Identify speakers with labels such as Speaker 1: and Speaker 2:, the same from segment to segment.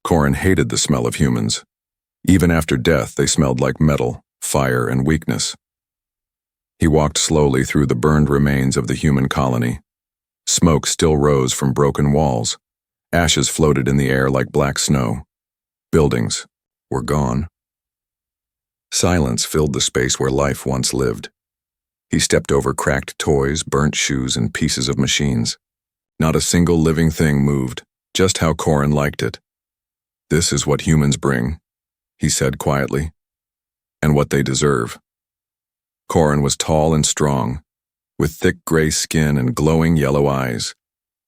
Speaker 1: Corin hated the smell of humans. Even after death, they smelled like metal, fire, and weakness. He walked slowly through the burned remains of the human colony. Smoke still rose from broken walls. Ashes floated in the air like black snow. Buildings were gone. Silence filled the space where life once lived. He stepped over cracked toys, burnt shoes, and pieces of machines. Not a single living thing moved, just how Corin liked it. "This is what humans bring," he said quietly, "and what they deserve." Corin was tall and strong, with thick gray skin and glowing yellow eyes.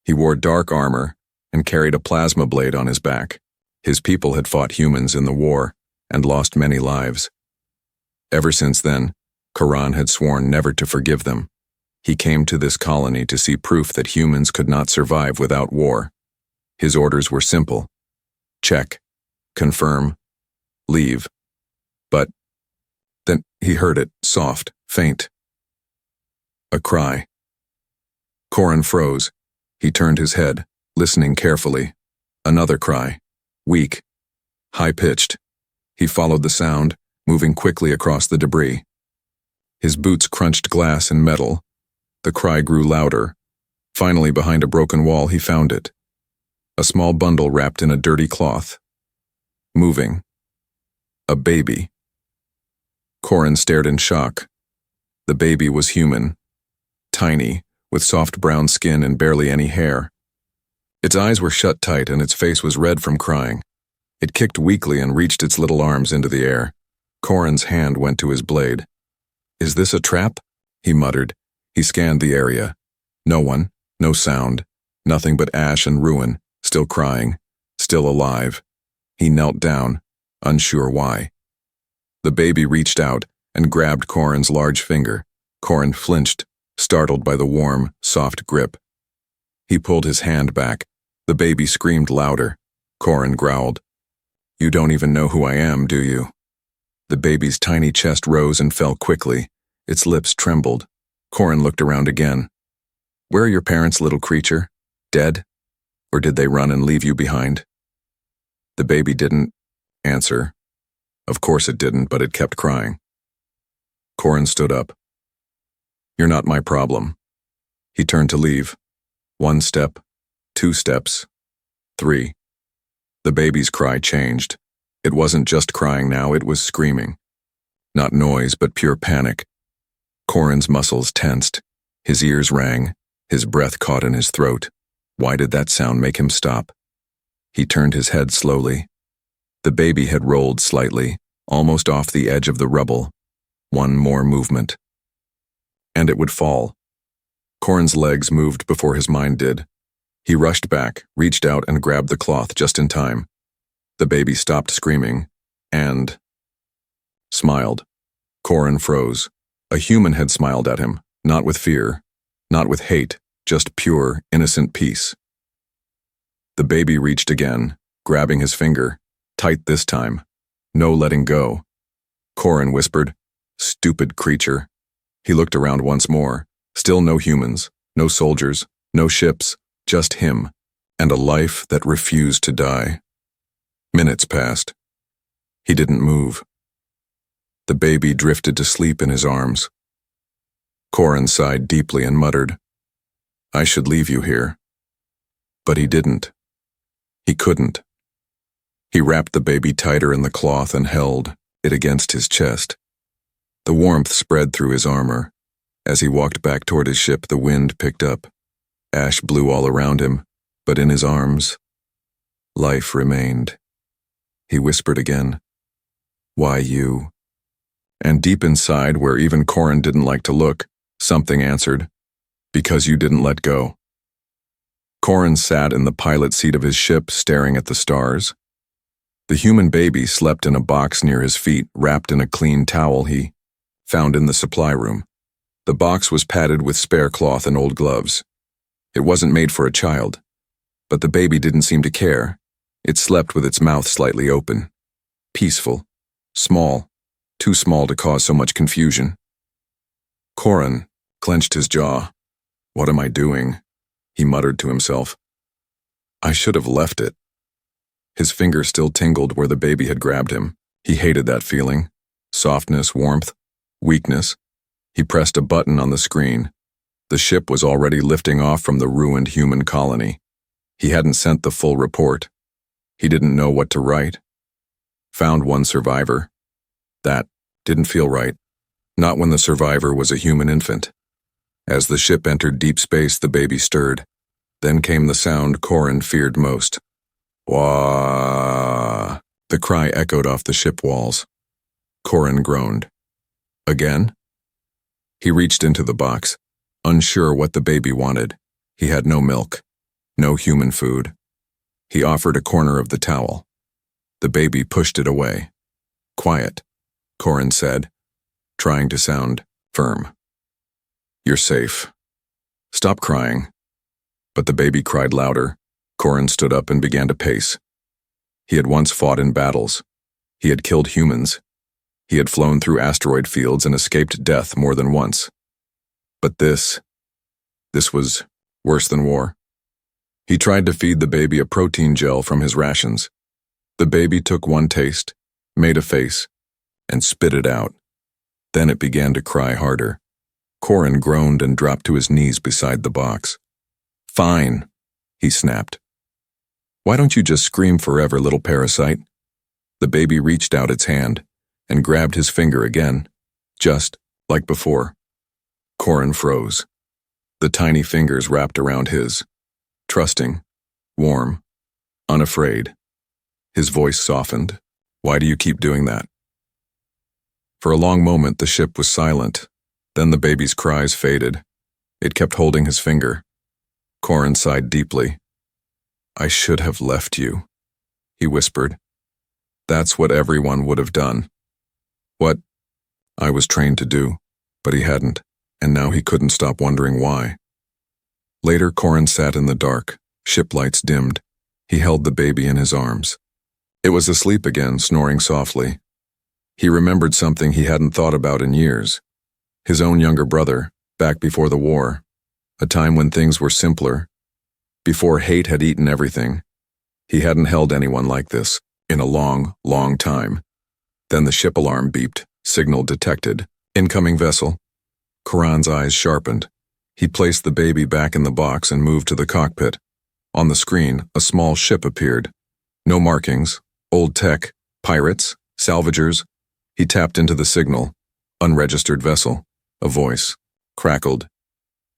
Speaker 1: He wore dark armor and carried a plasma blade on his back. His people had fought humans in the war and lost many lives. Ever since then, Corin had sworn never to forgive them. He came to this colony to see proof that humans could not survive without war. His orders were simple: check, confirm, leave. But then he heard it, soft, faint. A cry. Corin froze. He turned his head, listening carefully. Another cry, weak, high-pitched. He followed the sound, moving quickly across the debris. His boots crunched glass and metal. The cry grew louder. Finally, behind a broken wall, he found it. A small bundle wrapped in a dirty cloth. Moving. A baby. Corin stared in shock. The baby was human. Tiny, with soft brown skin and barely any hair. Its eyes were shut tight and its face was red from crying. It kicked weakly and reached its little arms into the air. Corin's hand went to his blade. "Is this a trap?" he muttered. He scanned the area. No one, no sound, nothing but ash and ruin, still crying, still alive. He knelt down, unsure why. The baby reached out and grabbed Corin's large finger. Corin flinched, startled by the warm, soft grip. He pulled his hand back. The baby screamed louder. Corin growled, "You don't even know who I am, do you?" The baby's tiny chest rose and fell quickly. Its lips trembled. Corin looked around again. "Where are your parents, little creature? Dead? Or did they run and leave you behind?" The baby didn't answer. Of course it didn't, but it kept crying. Corin stood up. "You're not my problem." He turned to leave. 1 step, 2 steps, 3. The baby's cry changed. It wasn't just crying now, it was screaming. Not noise, but pure panic. Corin's muscles tensed. His ears rang. His breath caught in his throat. Why did that sound make him stop? He turned his head slowly. The baby had rolled slightly, almost off the edge of the rubble. One more movement. And it would fall. Corin's legs moved before his mind did. He rushed back, reached out and grabbed the cloth just in time. The baby stopped screaming, and smiled. Corin froze. A human had smiled at him, not with fear, not with hate, just pure, innocent peace. The baby reached again, grabbing his finger, tight this time. No letting go. Corin whispered, "Stupid creature." He looked around once more. Still no humans, no soldiers, no ships, just him, and a life that refused to die. Minutes passed. He didn't move. The baby drifted to sleep in his arms. Corin sighed deeply and muttered, "I should leave you here." But he didn't. He couldn't. He wrapped the baby tighter in the cloth and held it against his chest. The warmth spread through his armor. As he walked back toward his ship, the wind picked up. Ash blew all around him, but in his arms, life remained. He whispered again, "Why you?" And deep inside, where even Corin didn't like to look, something answered, "Because you didn't let go." Corin sat in the pilot seat of his ship, staring at the stars. The human baby slept in a box near his feet, wrapped in a clean towel he found in the supply room. The box was padded with spare cloth and old gloves. It wasn't made for a child, but the baby didn't seem to care. It slept with its mouth slightly open. Peaceful. Small. Too small to cause so much confusion. Corin clenched his jaw. "What am I doing?" he muttered to himself. "I should have left it." His finger still tingled where the baby had grabbed him. He hated that feeling. Softness, warmth, weakness. He pressed a button on the screen. The ship was already lifting off from the ruined human colony. He hadn't sent the full report. He didn't know what to write. Found one survivor. That didn't feel right. Not when the survivor was a human infant. As the ship entered deep space, the baby stirred. Then came the sound Corin feared most. Wah! The cry echoed off the ship walls. Corin groaned. Again? He reached into the box, unsure what the baby wanted. He had no milk, no human food. He offered a corner of the towel. The baby pushed it away. Quiet, Corin said, trying to sound firm. You're safe. Stop crying. But the baby cried louder. Corin stood up and began to pace. He had once fought in battles. He had killed humans. He had flown through asteroid fields and escaped death more than once. But this was worse than war. He tried to feed the baby a protein gel from his rations. The baby took one taste, made a face, and spit it out. Then it began to cry harder. Corin groaned and dropped to his knees beside the box. Fine, he snapped. Why don't you just scream forever, little parasite? The baby reached out its hand and grabbed his finger again, just like before. Corin froze. The tiny fingers wrapped around his, trusting, warm, unafraid. His voice softened. Why do you keep doing that? For a long moment, the ship was silent. Then the baby's cries faded. It kept holding his finger. Corin sighed deeply. I should have left you, he whispered. That's what everyone would have done. What I was trained to do, but he hadn't, and now he couldn't stop wondering why. Later, Corin sat in the dark, ship lights dimmed. He held the baby in his arms. It was asleep again, snoring softly. He remembered something he hadn't thought about in years. His own younger brother, back before the war. A time when things were simpler. Before hate had eaten everything. He hadn't held anyone like this in a long, long time. Then the ship alarm beeped, signal detected. Incoming vessel. Corin's eyes sharpened. He placed the baby back in the box and moved to the cockpit. On the screen, a small ship appeared. No markings, old tech, pirates, salvagers. He tapped into the signal. Unregistered vessel. A voice. Crackled.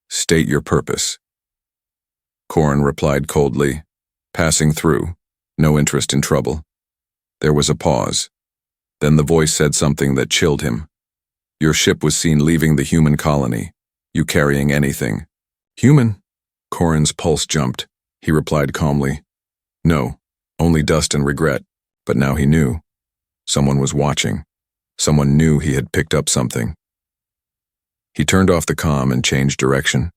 Speaker 1: State your purpose. Corin replied coldly. Passing through. No interest in trouble. There was a pause. Then the voice said something that chilled him. Your ship was seen leaving the human colony. You carrying anything? Human? Corin's pulse jumped. He replied calmly. No, only dust and regret. But now he knew. Someone was watching. Someone knew he had picked up something. He turned off the comm and changed direction.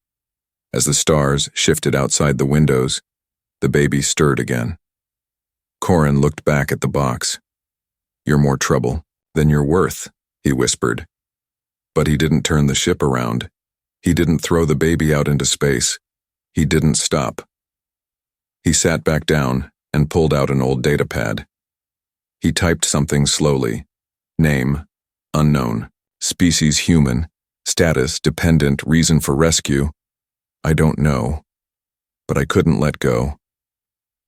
Speaker 1: As the stars shifted outside the windows, the baby stirred again. Corin looked back at the box. You're more trouble than you're worth, he whispered. But he didn't turn the ship around. He didn't throw the baby out into space. He didn't stop. He sat back down and pulled out an old data pad. He typed something slowly. Name, unknown. Species human. Status dependent. Reason for rescue. I don't know. But I couldn't let go.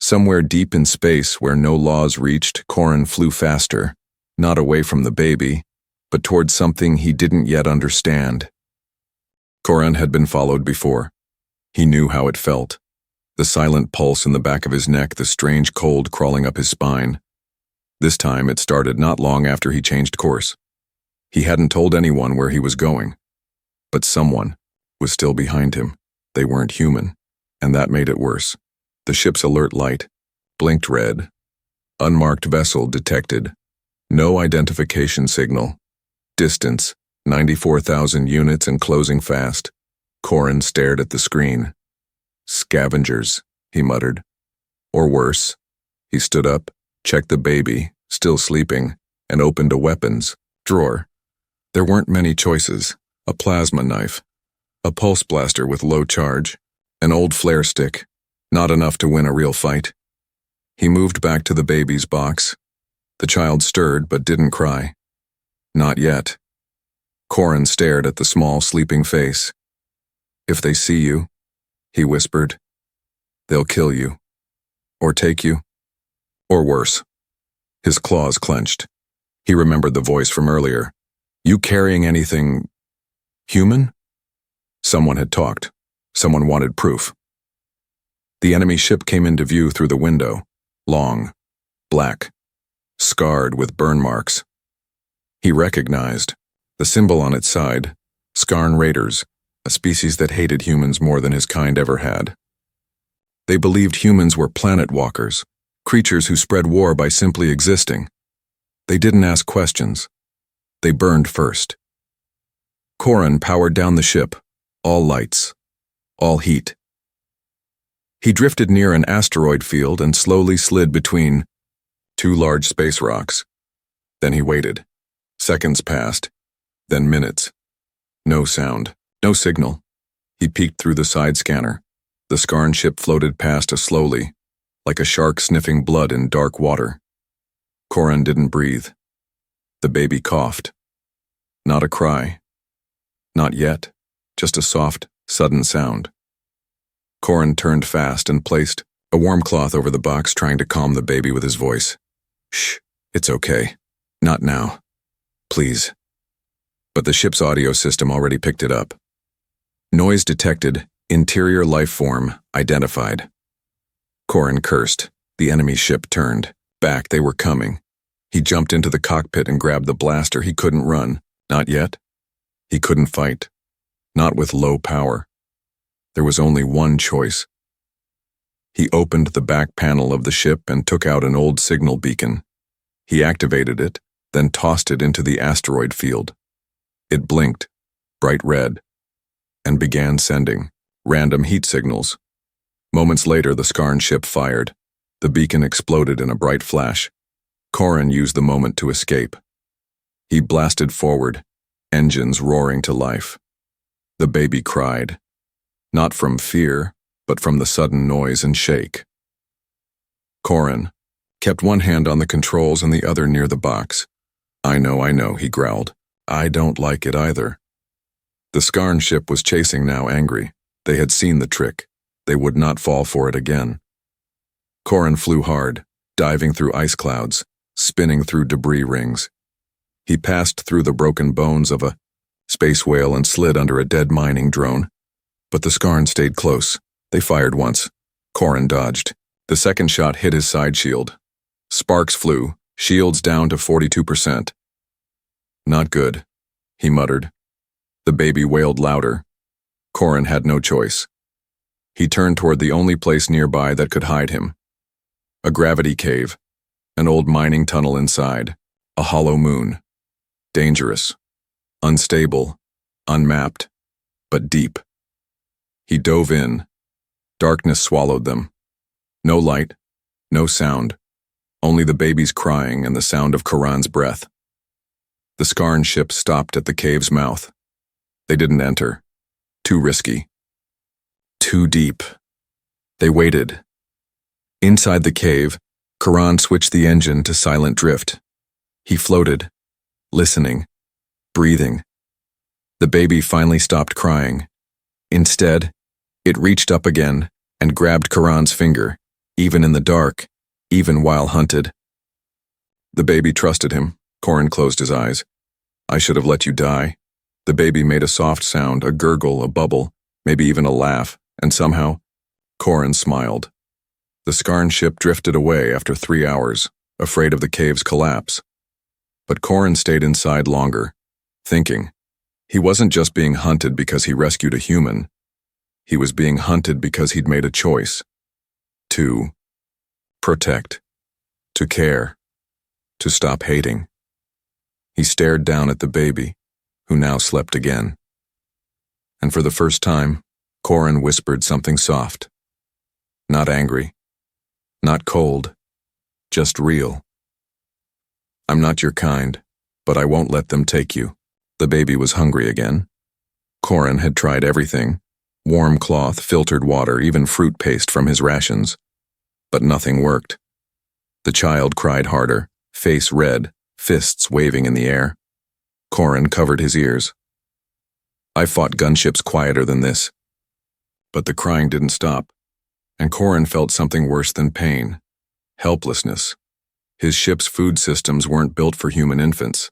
Speaker 1: Somewhere deep in space where no laws reached, Corin flew faster, not away from the baby, but towards something he didn't yet understand. Corin had been followed before. He knew how it felt. The silent pulse in the back of his neck, the strange cold crawling up his spine. This time it started not long after he changed course. He hadn't told anyone where he was going. But someone was still behind him. They weren't human, and that made it worse. The ship's alert light blinked red. Unmarked vessel detected. No identification signal. Distance, 94,000 units and closing fast. Corin stared at the screen. Scavengers, he muttered. Or worse. He stood up, checked the baby, still sleeping, and opened a weapons drawer. There weren't many choices. A plasma knife. A pulse blaster with low charge. An old flare stick. Not enough to win a real fight. He moved back to the baby's box. The child stirred but didn't cry. Not yet. Corin stared at the small, sleeping face. "If they see you," he whispered, "they'll kill you. Or take you. Or worse." His claws clenched. He remembered the voice from earlier. "You carrying anything human?" Someone had talked. Someone wanted proof. The enemy ship came into view through the window. Long, black, scarred with burn marks. He recognized the symbol on its side, Skarn Raiders, a species that hated humans more than his kind ever had. They believed humans were planet walkers, creatures who spread war by simply existing. They didn't ask questions. They burned first. Corin powered down the ship, all lights, all heat. He drifted near an asteroid field and slowly slid between two large space rocks. Then he waited. Seconds passed, then minutes. No sound, no signal. He peeked through the side scanner. The Skarn ship floated past us slowly, like a shark sniffing blood in dark water. Corin didn't breathe. The baby coughed. Not a cry. Not yet, just a soft, sudden sound. Corin turned fast and placed a warm cloth over the box, trying to calm the baby with his voice. "Shh, it's okay. Not now. Please." But the ship's audio system already picked it up. Noise detected, interior life form identified. Corin cursed. The enemy ship turned. Back, they were coming. He jumped into the cockpit and grabbed the blaster. He couldn't run. Not yet. He couldn't fight. Not with low power. There was only one choice. He opened the back panel of the ship and took out an old signal beacon. He activated it, then tossed it into the asteroid field. It blinked, bright red, and began sending random heat signals. Moments later, the Skarn ship fired. The beacon exploded in a bright flash. Corin used the moment to escape. He blasted forward, engines roaring to life. The baby cried. Not from fear, but from the sudden noise and shake. Corin kept one hand on the controls and the other near the box. I know, he growled. I don't like it either." The Skarn ship was chasing now, angry. They had seen the trick. They would not fall for it again. Corin flew hard, diving through ice clouds, spinning through debris rings. He passed through the broken bones of a space whale and slid under a dead mining drone. But the Skarn stayed close. They fired once. Corin dodged. The second shot hit his side shield. Sparks flew, shields down to 42%. "Not good," he muttered. The baby wailed louder. Corin had no choice. He turned toward the only place nearby that could hide him. A gravity cave, an old mining tunnel inside, a hollow moon. Dangerous, unstable, unmapped, but deep. He dove in. Darkness swallowed them. No light, no sound, only the baby's crying and the sound of Corin's breath. The Skarn ship stopped at the cave's mouth. They didn't enter. Too risky. Too deep. They waited. Inside the cave, Corin switched the engine to silent drift. He floated, listening, breathing. The baby finally stopped crying. Instead, it reached up again and grabbed Corin's finger, even in the dark, even while hunted. The baby trusted him. Corin closed his eyes. "I should have let you die." The baby made a soft sound, a gurgle, a bubble, maybe even a laugh, and somehow, Corin smiled. The Skarn ship drifted away after 3 hours, afraid of the cave's collapse. But Corin stayed inside longer, thinking. He wasn't just being hunted because he rescued a human. He was being hunted because he'd made a choice. To protect. To care. To stop hating. He stared down at the baby, who now slept again. And for the first time, Corin whispered something soft. Not angry. Not cold. Just real. "I'm not your kind, but I won't let them take you." The baby was hungry again. Corin had tried everything. Warm cloth, filtered water, even fruit paste from his rations. But nothing worked. The child cried harder, face red, fists waving in the air. Corin covered his ears. I fought gunships quieter than this. But the crying didn't stop, and Corin felt something worse than pain. Helplessness. His ship's food systems weren't built for human infants.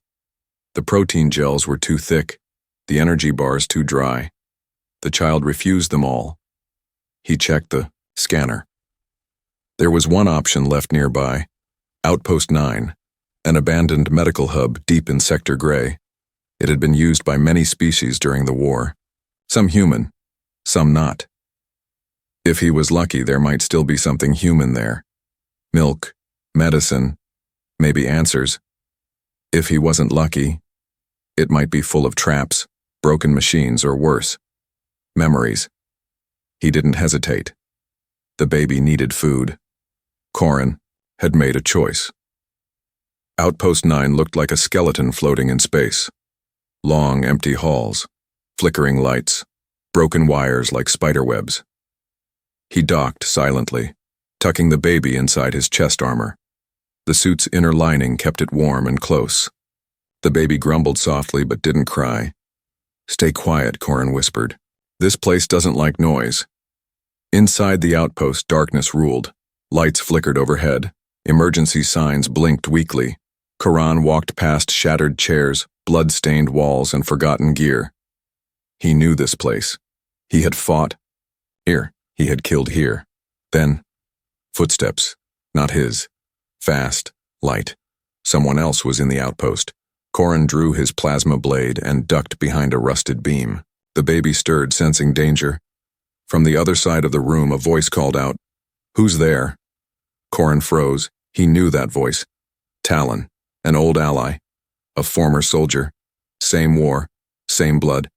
Speaker 1: The protein gels were too thick, the energy bars too dry. The child refused them all. He checked the scanner. There was one option left nearby, Outpost 9, an abandoned medical hub deep in Sector Gray. It had been used by many species during the war. Some human, some not. If he was lucky, there might still be something human there. Milk, medicine, maybe answers. If he wasn't lucky, it might be full of traps, broken machines, or worse, memories. He didn't hesitate. The baby needed food. Corin had made a choice. Outpost 9 looked like a skeleton floating in space. Long, empty halls, flickering lights, broken wires like spiderwebs. He docked silently, tucking the baby inside his chest armor. The suit's inner lining kept it warm and close. The baby grumbled softly but didn't cry. "Stay quiet," Corin whispered. "This place doesn't like noise." Inside the outpost, darkness ruled. Lights flickered overhead. Emergency signs blinked weakly. Corin walked past shattered chairs, blood-stained walls, and forgotten gear. He knew this place. He had fought here. He had killed here. Then, footsteps, not his. Fast, light. Someone else was in the outpost. Corin drew his plasma blade and ducked behind a rusted beam. The baby stirred, sensing danger. From the other side of the room, a voice called out, "Who's there?" Corin froze. He knew that voice. Talon, an old ally, a former soldier. Same war, same blood.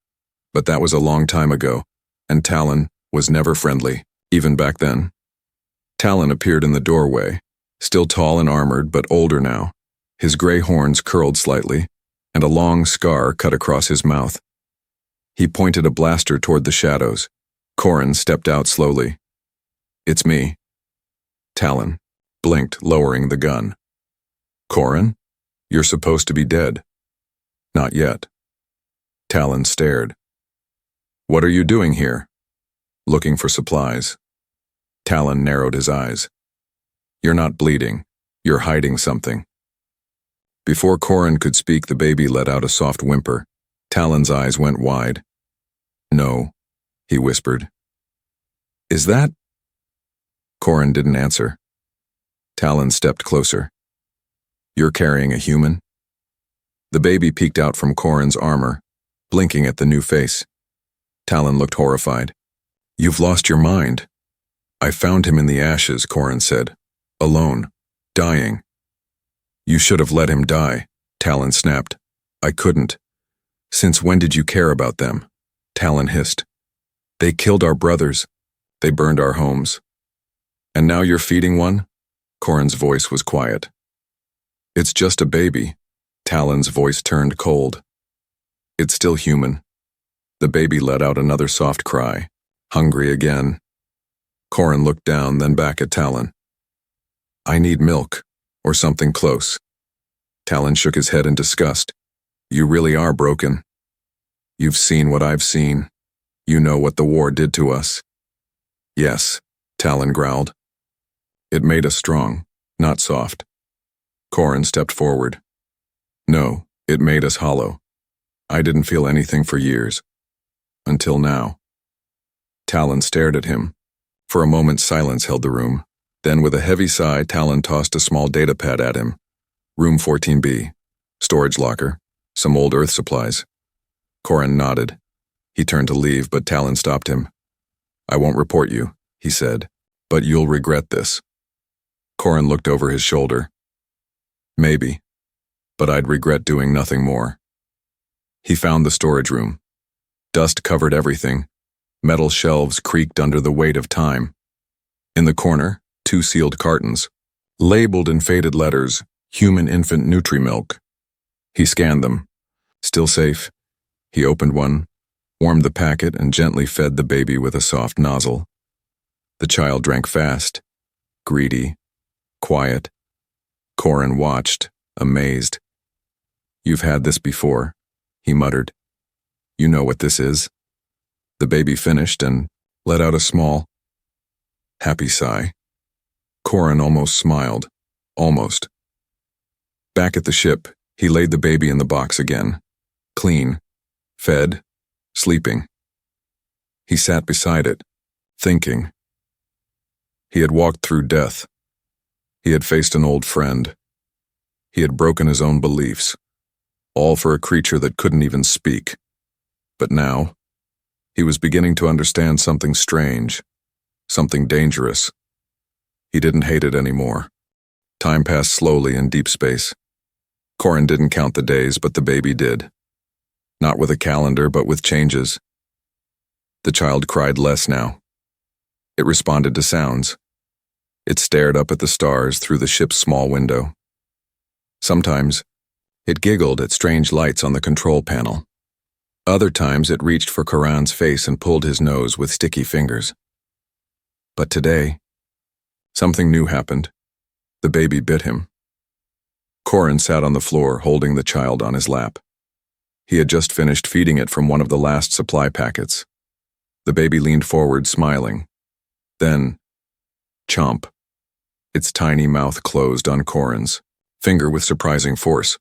Speaker 1: But that was a long time ago, and Talon was never friendly, even back then. Talon appeared in the doorway, still tall and armored, but older now. His gray horns curled slightly, and a long scar cut across his mouth. He pointed a blaster toward the shadows. Corin stepped out slowly. "It's me." Talon blinked, lowering the gun. "Corin, you're supposed to be dead." "Not yet." Talon stared. "What are you doing here?" "Looking for supplies." Talon narrowed his eyes. "You're not bleeding. You're hiding something." Before Corin could speak, the baby let out a soft whimper. Talon's eyes went wide. "No," he whispered. "Is that?" Corin didn't answer. Talon stepped closer. "You're carrying a human?" The baby peeked out from Corin's armor, blinking at the new face. Talon looked horrified. "You've lost your mind." "I found him in the ashes," Corin said. "Alone. Dying." "You should have let him die," Talon snapped. "I couldn't." "Since when did you care about them?" Talon hissed. "They killed our brothers. They burned our homes. And now you're feeding one?" Corin's voice was quiet. "It's just a baby." Talon's voice turned cold. "It's still human." The baby let out another soft cry. "Hungry again." Corin looked down, then back at Talon. "I need milk, or something close." Talon shook his head in disgust. "You really are broken. You've seen what I've seen. You know what the war did to us." "Yes," Talon growled. "It made us strong, not soft." Corin stepped forward. "No, it made us hollow. I didn't feel anything for years. Until now." Talon stared at him. For a moment, silence held the room. Then, with a heavy sigh, Talon tossed a small datapad at him. "Room 14B. Storage locker. Some old Earth supplies." Corin nodded. He turned to leave, but Talon stopped him. "I won't report you," he said, "but you'll regret this." Corin looked over his shoulder. "Maybe, but I'd regret doing nothing more." He found the storage room. Dust covered everything. Metal shelves creaked under the weight of time. In the corner, 2 sealed cartons, labeled in faded letters, "Human Infant Nutri-Milk." He scanned them. Still safe. He opened one, warmed the packet, and gently fed the baby with a soft nozzle. The child drank fast, greedy, quiet, Corin watched, amazed. "You've had this before," he muttered. "You know what this is." The baby finished and let out a small, happy sigh. Corin almost smiled. Almost. Back at the ship, he laid the baby in the box again. Clean, fed, sleeping. He sat beside it, thinking. He had walked through death. He had faced an old friend. He had broken his own beliefs, all for a creature that couldn't even speak. But now, he was beginning to understand something strange, something dangerous. He didn't hate it anymore. Time passed slowly in deep space. Corin didn't count the days, but the baby did. Not with a calendar, but with changes. The child cried less now. It responded to sounds. It stared up at the stars through the ship's small window. Sometimes, it giggled at strange lights on the control panel. Other times, it reached for Corin's face and pulled his nose with sticky fingers. But today, something new happened. The baby bit him. Corin sat on the floor, holding the child on his lap. He had just finished feeding it from one of the last supply packets. The baby leaned forward, smiling. Then, chomp. Its tiny mouth closed on Corin's, finger with surprising force.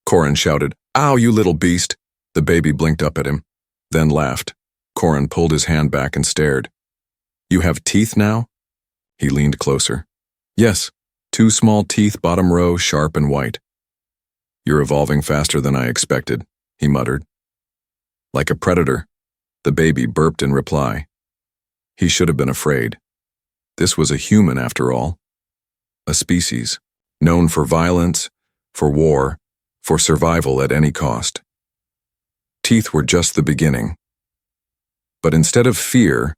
Speaker 1: Corin shouted, "Ow, you little beast!" The baby blinked up at him, then laughed. Corin pulled his hand back and stared. "You have teeth now?" He leaned closer. "Yes, 2 small teeth, bottom row, sharp and white." "You're evolving faster than I expected," he muttered. Like a predator, the baby burped in reply. He should have been afraid. This was a human, after all. A species, known for violence, for war, for survival at any cost. Teeth were just the beginning. But instead of fear,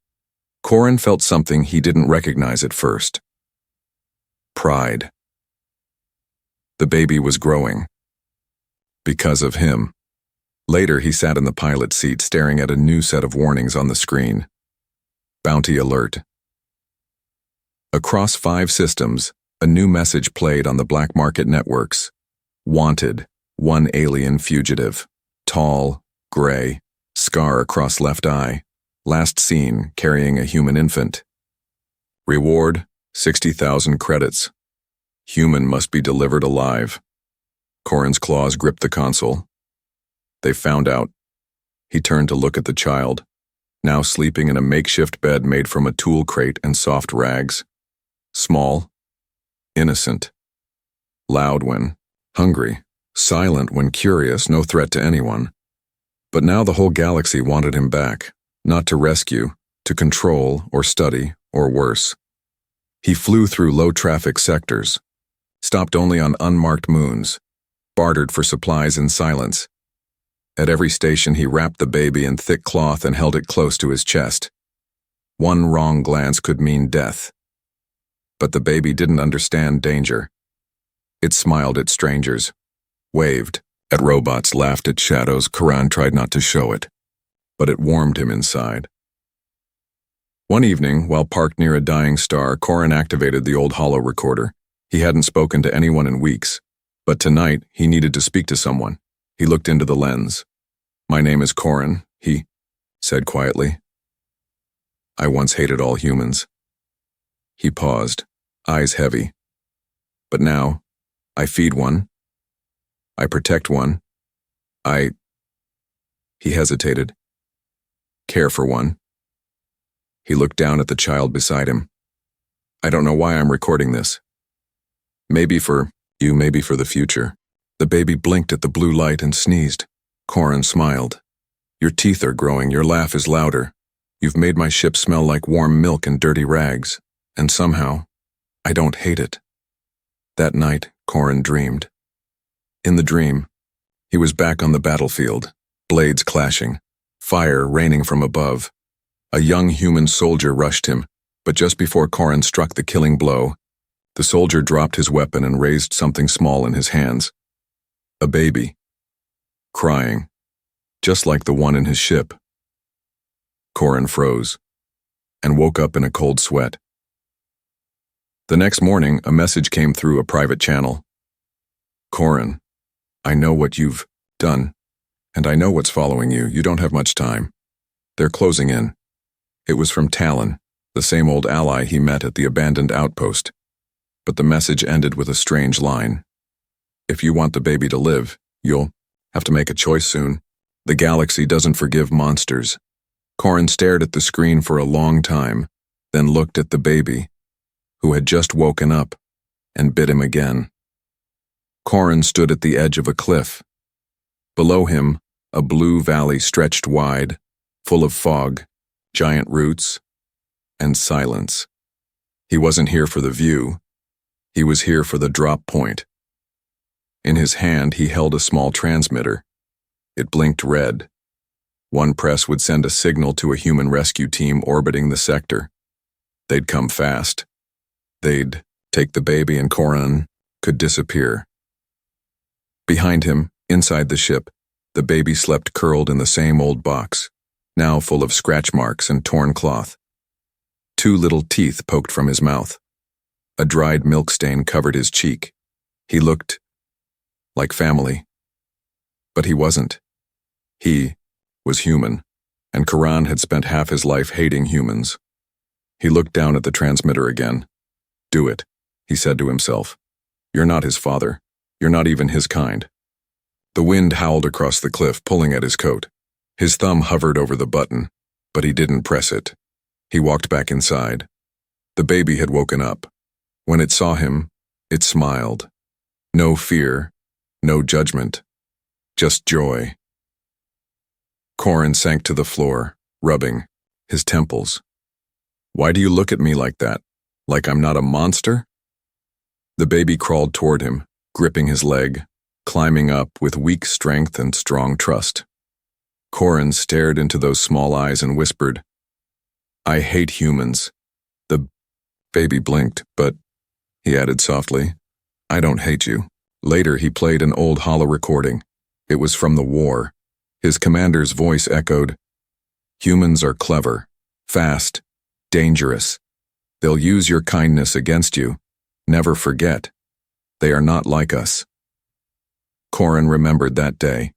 Speaker 1: Corin felt something he didn't recognize at first. Pride. The baby was growing. Because of him. Later, he sat in the pilot seat staring at a new set of warnings on the screen. Bounty alert. Across 5 systems, a new message played on the black market networks. Wanted, 1 alien fugitive. Tall, gray, scar across left eye. Last seen carrying a human infant. Reward, 60,000 credits. Human must be delivered alive. Corin's claws gripped the console. They found out. He turned to look at the child, now sleeping in a makeshift bed made from a tool crate and soft rags. Small, innocent, loud when hungry, silent when curious, no threat to anyone. But now the whole galaxy wanted him back, not to rescue, to control or study or worse. He flew through low-traffic sectors, stopped only on unmarked moons, bartered for supplies in silence. At every station he wrapped the baby in thick cloth and held it close to his chest. One wrong glance could mean death. But the baby didn't understand danger. It smiled at strangers, waved at robots, laughed at shadows. Corin tried not to show it, but it warmed him inside. One evening, while parked near a dying star, Corin activated the old holo recorder. He hadn't spoken to anyone in weeks, but tonight he needed to speak to someone. He looked into the lens. "My name is Corin," he said quietly. "I once hated all humans." He paused, eyes heavy. "But now, I feed one. I protect one. He hesitated. Care for one." He looked down at the child beside him. "I don't know why I'm recording this. Maybe for you, maybe for the future." The baby blinked at the blue light and sneezed. Corin smiled. "Your teeth are growing, your laugh is louder. You've made my ship smell like warm milk and dirty rags. And somehow, I don't hate it." That night, Corin dreamed. In the dream, he was back on the battlefield, blades clashing, fire raining from above. A young human soldier rushed him, but just before Corin struck the killing blow, the soldier dropped his weapon and raised something small in his hands. A baby. Crying, just like the one in his ship. Corin froze, and woke up in a cold sweat. The next morning, a message came through a private channel. Corin, I know what you've done, and I know what's following you. You don't have much time. They're closing in. It was from Talon, the same old ally he met at the abandoned outpost. But the message ended with a strange line. If you want the baby to live, you'll have to make a choice soon. The galaxy doesn't forgive monsters. Corin stared at the screen for a long time, then looked at the baby, who had just woken up, and bit him again. Corin stood at the edge of a cliff. Below him, a blue valley stretched wide, full of fog, giant roots, and silence. He wasn't here for the view. He was here for the drop point. In his hand, he held a small transmitter. It blinked red. One press would send a signal to a human rescue team orbiting the sector. They'd come fast. They'd take the baby, and Corin could disappear. Behind him, inside the ship, the baby slept curled in the same old box, now full of scratch marks and torn cloth. 2 little teeth poked from his mouth. A dried milk stain covered his cheek. He looked like family. But he wasn't. He was human, and Corin had spent half his life hating humans. He looked down at the transmitter again. Do it, he said to himself. You're not his father. You're not even his kind. The wind howled across the cliff, pulling at his coat. His thumb hovered over the button, but he didn't press it. He walked back inside. The baby had woken up. When it saw him, it smiled. No fear, no judgment, just joy. Corin sank to the floor, rubbing his temples. Why do you look at me like that? Like I'm not a monster? The baby crawled toward him, gripping his leg, climbing up with weak strength and strong trust. Corin stared into those small eyes and whispered, I hate humans. The baby blinked, but he added softly, I don't hate you. Later, he played an old holo recording. It was from the war. His commander's voice echoed, humans are clever, fast, dangerous. They'll use your kindness against you. Never forget. They are not like us. Corin remembered that day.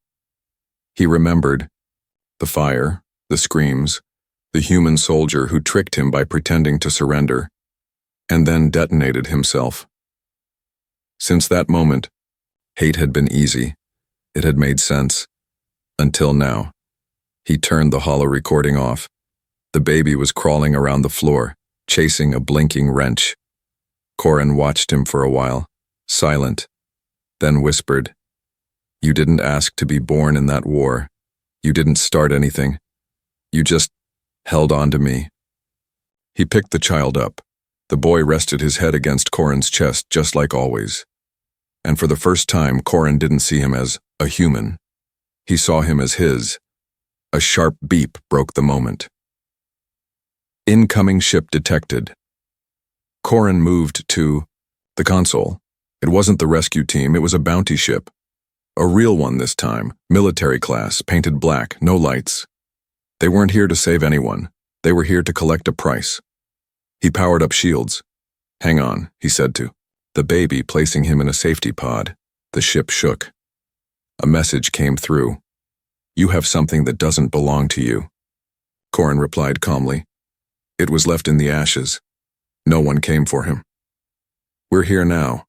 Speaker 1: He remembered the fire, the screams, the human soldier who tricked him by pretending to surrender, and then detonated himself. Since that moment, hate had been easy. It had made sense. Until now. He turned the holo recording off. The baby was crawling around the floor, chasing a blinking wrench. Corin watched him for a while, silent, then whispered, You didn't ask to be born in that war. You didn't start anything. You just held on to me. He picked the child up. The boy rested his head against Corin's chest just like always. And for the first time, Corin didn't see him as a human. He saw him as his. A sharp beep broke the moment. Incoming ship detected. Corin moved to the console. It wasn't the rescue team, it was a bounty ship. A real one this time, military class, painted black, no lights. They weren't here to save anyone. They were here to collect a price. He powered up shields. Hang on, he said to the baby, placing him in a safety pod. The ship shook. A message came through. You have something that doesn't belong to you. Corin replied calmly. It was left in the ashes. No one came for him. We're here now.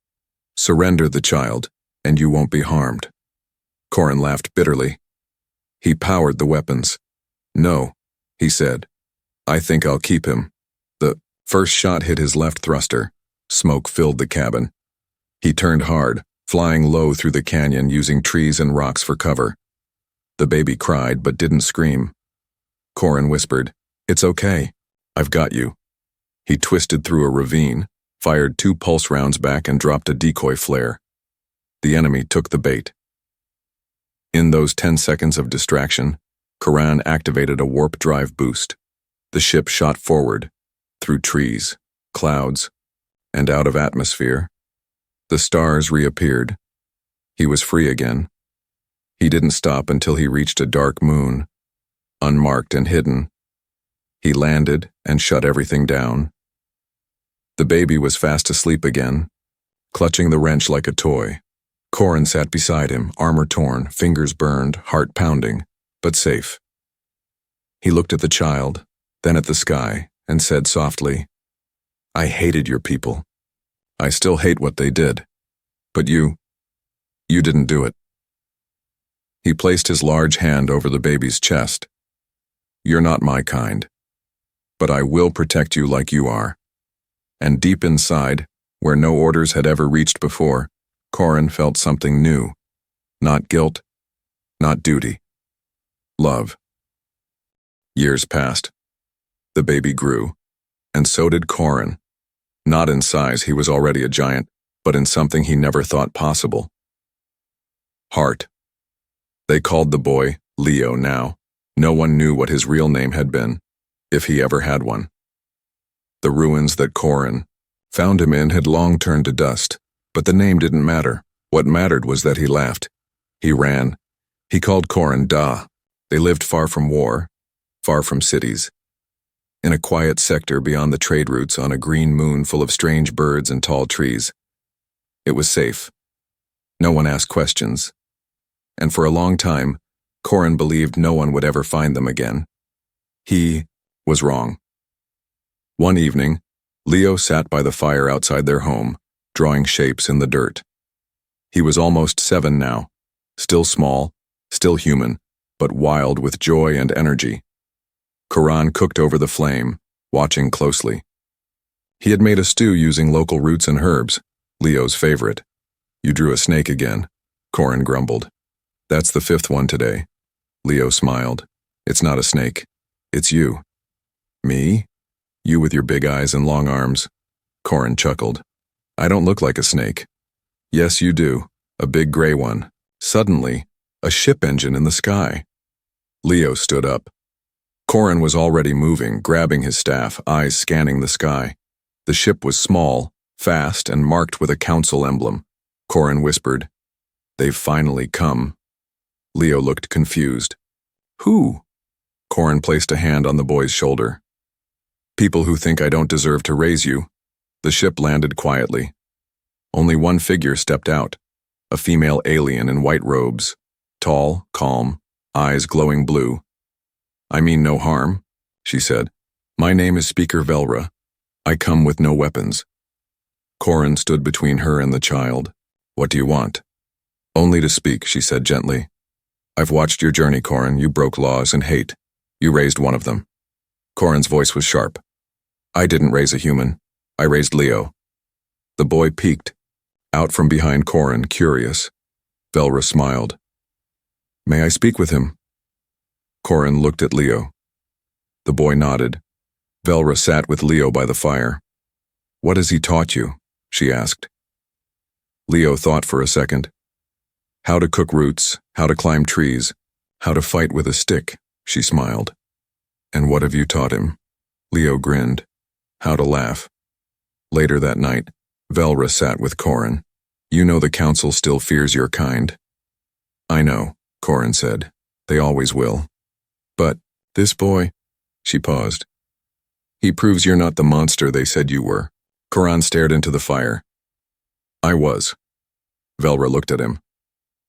Speaker 1: Surrender the child, and you won't be harmed. Corin laughed bitterly. He powered the weapons. No, he said. I think I'll keep him. The first shot hit his left thruster. Smoke filled the cabin. He turned hard, flying low through the canyon using trees and rocks for cover. The baby cried but didn't scream. Corin whispered, It's okay. I've got you. He twisted through a ravine, fired 2 pulse rounds back and dropped a decoy flare. The enemy took the bait. In those 10 seconds of distraction, Corin activated a warp drive boost. The ship shot forward, through trees, clouds, and out of atmosphere. The stars reappeared. He was free again. He didn't stop until he reached a dark moon, unmarked and hidden. He landed and shut everything down. The baby was fast asleep again, clutching the wrench like a toy. Corin sat beside him, armor torn, fingers burned, heart pounding, but safe. He looked at the child, then at the sky, and said softly, "I hated your people. I still hate what they did. But you didn't do it." He placed his large hand over the baby's chest. "You're not my kind, but I will protect you like you are." And deep inside, where no orders had ever reached before, Corin felt something new. Not guilt, not duty. Love. Years passed. The baby grew, and so did Corin. Not in size, he was already a giant, but in something he never thought possible. Heart. They called the boy Leo now. No one knew what his real name had been, if he ever had one. The ruins that Corin found him in had long turned to dust, but the name didn't matter. What mattered was that he laughed. He ran. He called Corin Da. They lived far from war, far from cities. In a quiet sector beyond the trade routes on a green moon full of strange birds and tall trees. It was safe. No one asked questions. And for a long time, Corin believed no one would ever find them again. He was wrong. One evening, Leo sat by the fire outside their home, drawing shapes in the dirt. He was almost 7 now, still small, still human, but wild with joy and energy. Corin cooked over the flame, watching closely. He had made a stew using local roots and herbs, Leo's favorite. "You drew a snake again," Corin grumbled. "That's the 5th one today." Leo smiled. "It's not a snake. It's you." "Me? You with your big eyes and long arms?" Corin chuckled. "I don't look like a snake." "Yes, you do. A big gray one." Suddenly, a ship engine in the sky. Leo stood up. Corin was already moving, grabbing his staff, eyes scanning the sky. The ship was small, fast, and marked with a council emblem. Corin whispered, "They've finally come." Leo looked confused. "Who?" Corin placed a hand on the boy's shoulder. "People who think I don't deserve to raise you." The ship landed quietly. Only one figure stepped out, a female alien in white robes, tall, calm, eyes glowing blue. "I mean no harm," she said. "My name is Speaker Velra. I come with no weapons." Corin stood between her and the child. "What do you want?" "Only to speak," she said gently. "I've watched your journey, Corin. You broke laws and hate. You raised one of them." Corin's voice was sharp. "I didn't raise a human. I raised Leo." The boy peeked, out from behind Corin, curious. Velra smiled. "May I speak with him?" Corin looked at Leo. The boy nodded. Velra sat with Leo by the fire. "What has he taught you?" she asked. Leo thought for a second. "How to cook roots, how to climb trees, how to fight with a stick," she smiled. "And what have you taught him?" Leo grinned. "How to laugh." Later that night, Velra sat with Corin. "You know the council still fears your kind." "I know," Corin said. "They always will. But this boy," she paused. "He proves you're not the monster they said you were." Corin stared into the fire. "I was." Velra looked at him.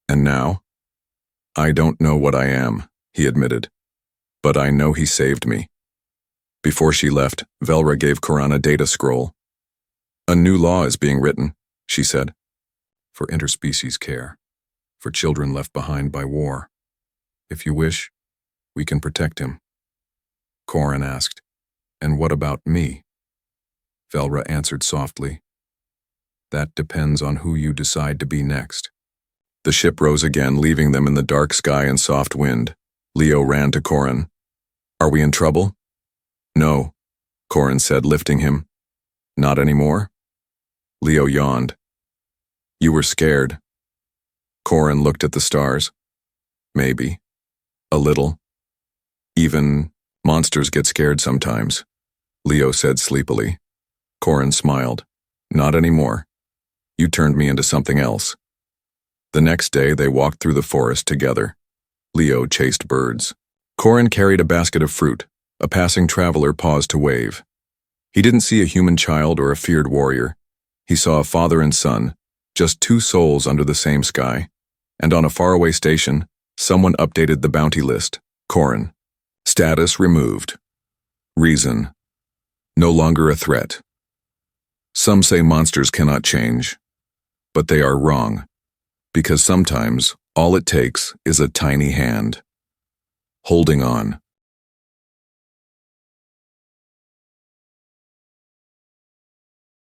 Speaker 1: "And now?" "I don't know what I am," he admitted. "But I know he saved me." Before she left, Velra gave Corin a data scroll. "A new law is being written," she said. "For interspecies care. For children left behind by war. If you wish, we can protect him." Corin asked, "And what about me?" Velra answered softly, "That depends on who you decide to be next." The ship rose again, leaving them in the dark sky and soft wind. Leo ran to Corin. "Are we in trouble?" "No," Corin said, lifting him. "Not anymore?" Leo yawned. "You were scared." Corin looked at the stars. "Maybe. A little. Even monsters get scared sometimes," Leo said sleepily. Corin smiled. "Not anymore. You turned me into something else." The next day they walked through the forest together. Leo chased birds. Corin carried a basket of fruit. A passing traveler paused to wave. He didn't see a human child or a feared warrior. He saw a father and son, Just two souls under the same sky. And on a faraway station, someone updated the bounty list. Corin. Status removed. Reason. No longer a threat. Some say monsters cannot change, but they are wrong, because sometimes all it takes is a tiny hand. Holding on.